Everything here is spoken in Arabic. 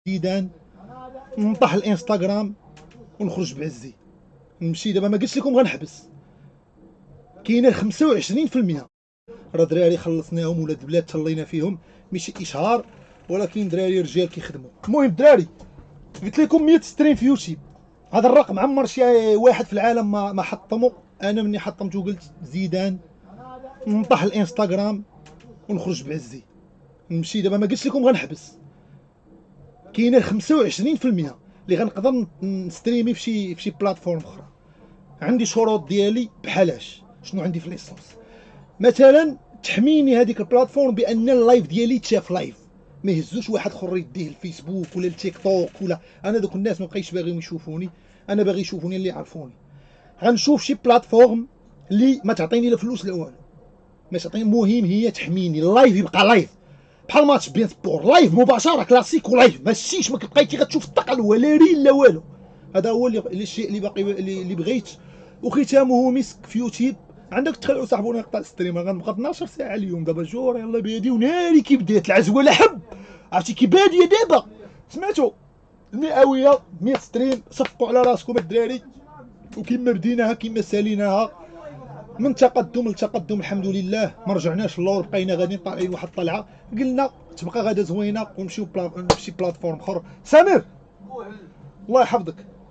زيدان، نطح الانستغرام ونخرج بعزي. نمشي دابا، ما قلتش لكم غنحبس، كاينه 25% راه دراري خلصناهم، ولاد البلاد تهلينا فيهم، ماشي اشهار ولكن دراري رجال كيخدموا. المهم دراري، قلت لكم 100 ستريم في يوتيوب، هذا الرقم عمر شي واحد في العالم ما حطمه. انا مني حطمته قلت زيدان، نطح الانستغرام ونخرج بعزي. نمشي دابا، ما قلتش لكم غنحبس، كاينه 25% اللي غنقدر نستريمي في شي بلاتفورم اخرى. عندي شروط ديالي، بحالاش شنو عندي في ليسونس. مثلا تحميني هذيك البلاتفورم بان اللايف ديالي يتشاف لايف، ما يهزوش واحد اخر يديه الفيسبوك ولا التيك توك ولا. انا دوك الناس ما بقيتش باغيهم يشوفوني، انا باغي يشوفوني اللي يعرفوني. غنشوف شي بلاتفورم اللي ما تعطيني لا فلوس لا والو، ما تعطيني. المهم هي تحميني، اللايف يبقى لايف بحال ماتش بيان سبور، لايف مباشره كلاسيك ولايف، ماشيش ما بقيتي غتشوف الثقل ولا ريل لا والو. هذا هو اللي الشيء اللي باقي اللي بغيت. وختامه مسك في يوتيوب. عندك تخيلوا صاحبونا يقطع الستريم، غنبقى 12 ساعه اليوم دابا جور يلا بيدي، وناري كي بدات العزوه لحب، عرفتي كي باديه دابا. سمعتوا المئويه 100 ستريم، صفقوا على راسكم الدراري، وكما بديناها كما ساليناها من تقدم لتقدم الحمد لله. ما رجعناش اللور، بقينا غاديين طالعين واحد الطلعه، قلنا تبقى غادا زوينه ونمشيو نمشي بلاتفورم اخر. سمير الله يحفظك.